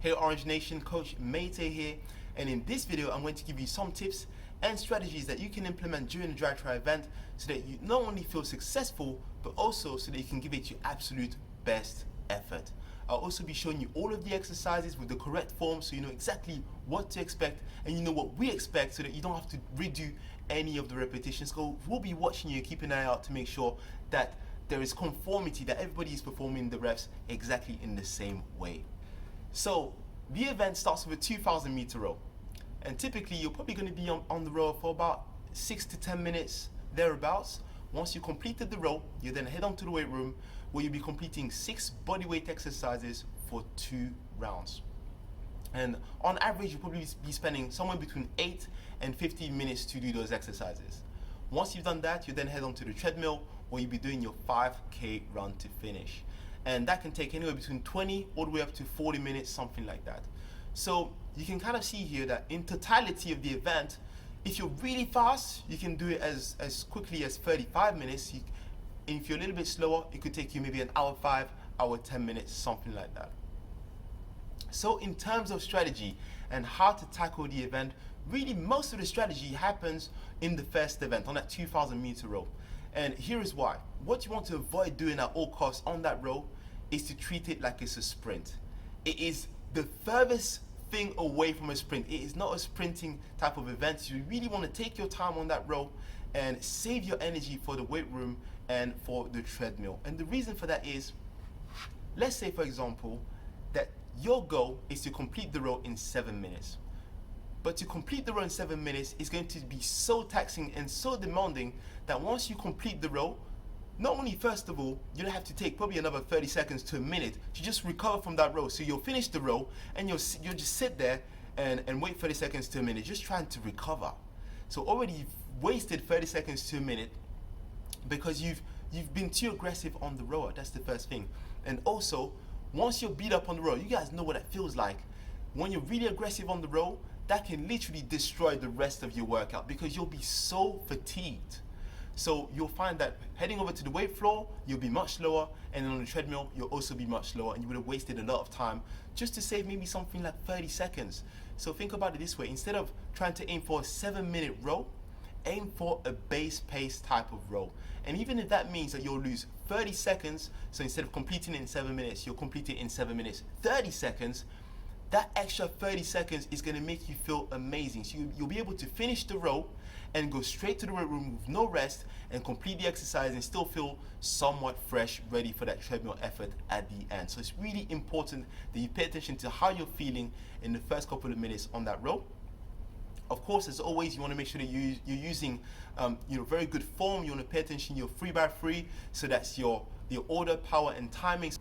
Hey Orange Nation, Coach Mate here, and in this video I'm going to give you some tips and strategies that you can implement during the Dri Tri event so that you not only feel successful but also so that you can give it your absolute best effort. I'll also be showing you all of the exercises with the correct form so you know exactly what to expect and you know what we expect so that you don't have to redo any of the repetitions. So we'll be watching you, keep an eye out to make sure that there is conformity, that everybody is performing the reps exactly in the same way. So the event starts with a 2,000 meter row, and typically you're probably going to be on the row for about 6 to 10 minutes thereabouts. Once you completed the row, you then head on to the weight room where you'll be completing 6 bodyweight exercises for 2 rounds. And on average, you'll probably be spending somewhere between 8 and 15 minutes to do those exercises. Once you've done that, you then head on to the treadmill where you'll be doing your 5K run to finish. And that can take anywhere between 20 all the way up to 40 minutes, something like that. So you can kind of see here that in totality of the event, if you're really fast, you can do it as quickly as 35 minutes. If you're a little bit slower, it could take you maybe an hour 5, hour 10 minutes, something like that. So in terms of strategy and how to tackle the event, really most of the strategy happens in the first event, on that 2,000 meter row. And here is why. What you want to avoid doing at all costs on that row is to treat it like it's a sprint. It is the furthest thing away from a sprint. It is not a sprinting type of event. You really want to take your time on that row and save your energy for the weight room and for the treadmill. And the reason for that is, let's say for example, that your goal is to complete the row in 7 minutes. But to complete the row in 7 minutes is going to be so taxing and so demanding that once you complete the row, not only first of all, you'll have to take probably another 30 seconds to a minute to just recover from that row. So you'll finish the row and you'll just sit there and wait 30 seconds to a minute, just trying to recover. So already you've wasted 30 seconds to a minute because you've been too aggressive on the rower. That's the first thing. And also, once you're beat up on the row, you guys know what that feels like. When you're really aggressive on the row, that can literally destroy the rest of your workout because you'll be so fatigued. So you'll find that heading over to the weight floor, you'll be much slower, and then on the treadmill, you'll also be much slower, and you would have wasted a lot of time just to save maybe something like 30 seconds. So think about it this way. Instead of trying to aim for a 7-minute row, aim for a base pace type of row. And even if that means that you'll lose 30 seconds, so instead of completing it in 7 minutes, you'll complete it in 7 minutes 30 seconds, that extra 30 seconds is going to make you feel amazing. So you'll be able to finish the row and go straight to the weight room with no rest and complete the exercise and still feel somewhat fresh, ready for that treadmill effort at the end. So it's really important that you pay attention to how you're feeling in the first couple of minutes on that row. Of course, as always, you want to make sure that you're using very good form. You want to pay attention to your 3x3, so that's your order, power, and timing.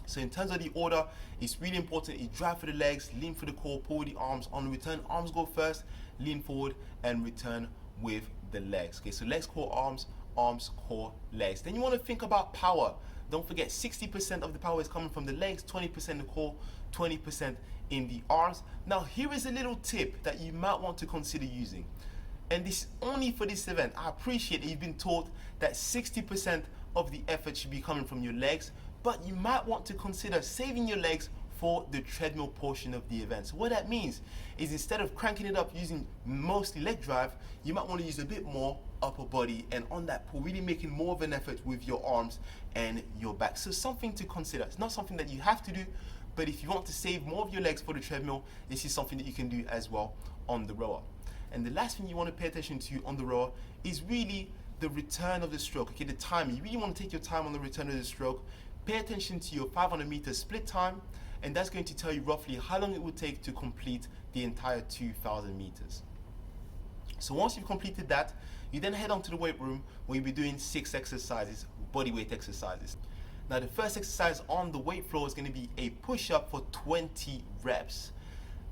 So in terms of the order, it's really important you drive for the legs, lean for the core, pull with the arms. On return, arms go first, lean forward, and return with the legs. Okay, so legs, core, arms, core, legs. Then you want to think about power. Don't forget, 60% of the power is coming from the legs, 20% in the core, 20% in the arms. Now, here is a little tip that you might want to consider using. And this only for this event. I appreciate that you've been taught that 60% of the effort should be coming from your legs, but you might want to consider saving your legs for the treadmill portion of the event. So what that means is instead of cranking it up using mostly leg drive, you might want to use a bit more upper body, and on that pull, really making more of an effort with your arms and your back. So something to consider. It's not something that you have to do, but if you want to save more of your legs for the treadmill, this is something that you can do as well on the rower. And the last thing you want to pay attention to on the rower is really the return of the stroke. Okay, the time. You really want to take your time on the return of the stroke. Pay attention to your 500 meter split time, and that's going to tell you roughly how long it will take to complete the entire 2,000 meters. So once you've completed that, you then head on to the weight room where you'll be doing 6 exercises, body weight exercises. Now the first exercise on the weight floor is going to be a push-up for 20 reps.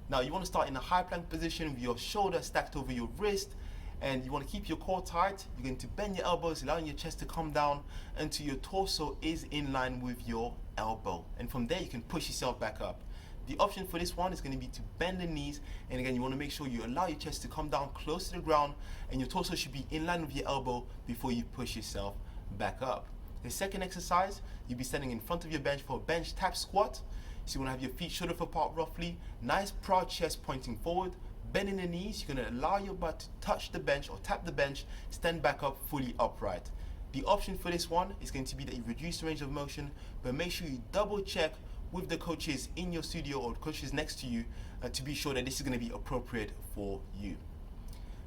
Now you want to start in a high plank position with your shoulder stacked over your wrist, and you want to keep your core tight. You're going to bend your elbows, allowing your chest to come down until your torso is in line with your elbow. And from there, you can push yourself back up. The option for this one is going to be to bend the knees. And again, you want to make sure you allow your chest to come down close to the ground, and your torso should be in line with your elbow before you push yourself back up. The second exercise, you'll be standing in front of your bench for a bench tap squat. So you want to have your feet shoulder width apart roughly, nice proud chest pointing forward, bending the knees. You're going to allow your butt to touch the bench or tap the bench, stand back up fully upright. The option for this one is going to be that you reduce the range of motion, but make sure you double check with the coaches in your studio or coaches next to you to be sure that this is going to be appropriate for you.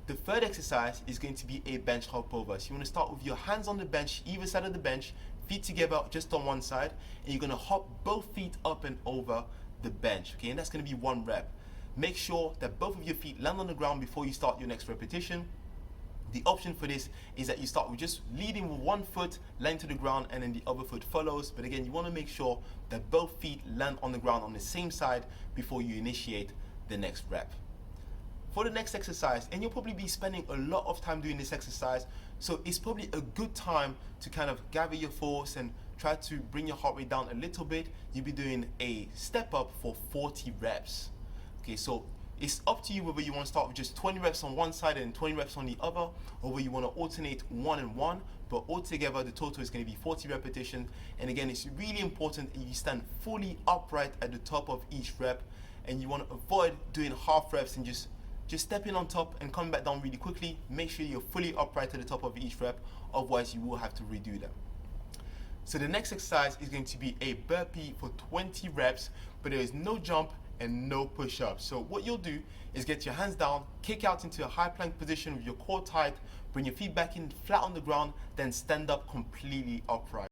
The third exercise is going to be a bench hop over. So you want to start with your hands on the bench, either side of the bench, feet together just on one side, and you're going to hop both feet up and over the bench, okay? And that's going to be 1 rep. Make sure that both of your feet land on the ground before you start your next repetition. The option for this is that you start with just leading with 1 foot, land to the ground, and then the other foot follows. But again, you want to make sure that both feet land on the ground on the same side before you initiate the next rep. For the next exercise, and you'll probably be spending a lot of time doing this exercise, so it's probably a good time to kind of gather your force and try to bring your heart rate down a little bit. You'll be doing a step up for 40 reps. Okay, so it's up to you whether you want to start with just 20 reps on one side and 20 reps on the other, or whether you want to alternate 1 and 1, but altogether the total is going to be 40 repetitions. And again, it's really important that you stand fully upright at the top of each rep, and you want to avoid doing half reps and just stepping on top and coming back down really quickly. Make sure you're fully upright at the top of each rep, otherwise you will have to redo them. So the next exercise is going to be a burpee for 20 reps, but there is no jump and no push-up. So what you'll do is get your hands down, kick out into a high plank position with your core tight, bring your feet back in flat on the ground, then stand up completely upright.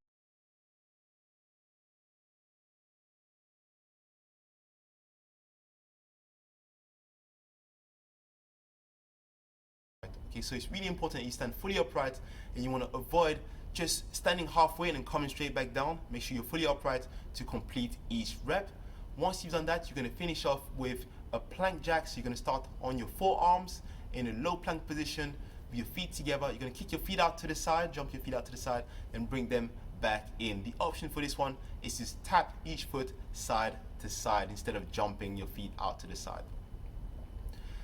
Okay, so it's really important that you stand fully upright, and you want to avoid just standing halfway and then coming straight back down. Make sure you're fully upright to complete each rep. Once you've done that, you're going to finish off with a plank jack. So you're going to start on your forearms in a low plank position with your feet together. You're going to kick your feet out to the side, jump your feet out to the side, and bring them back in. The option for this one is to tap each foot side to side instead of jumping your feet out to the side.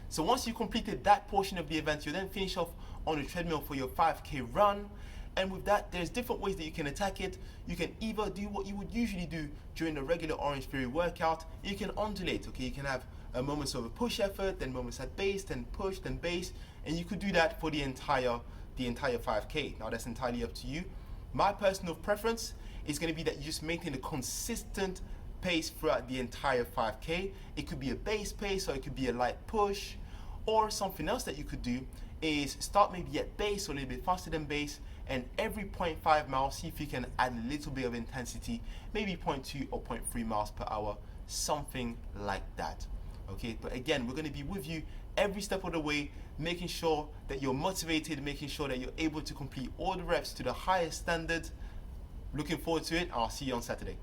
So once you've completed that portion of the event, you'll then finish off on a treadmill for your 5K run. And with that, there's different ways that you can attack it. You can either do what you would usually do during the regular Orangetheory workout. You can undulate, okay? You can have moments of a push effort, then moments at base, then push, then base, and you could do that for the entire 5K. Now that's entirely up to you. My personal preference is going to be that you just maintain a consistent pace throughout the entire 5K. It could be a base pace, or it could be a light push, or something else that you could do is start maybe at base or a little bit faster than base, and every 0.5 miles, see if you can add a little bit of intensity, maybe 0.2 or 0.3 miles per hour, something like that. Okay, but again, we're going to be with you every step of the way, making sure that you're motivated, making sure that you're able to complete all the reps to the highest standard. Looking forward to it. I'll see you on Saturday.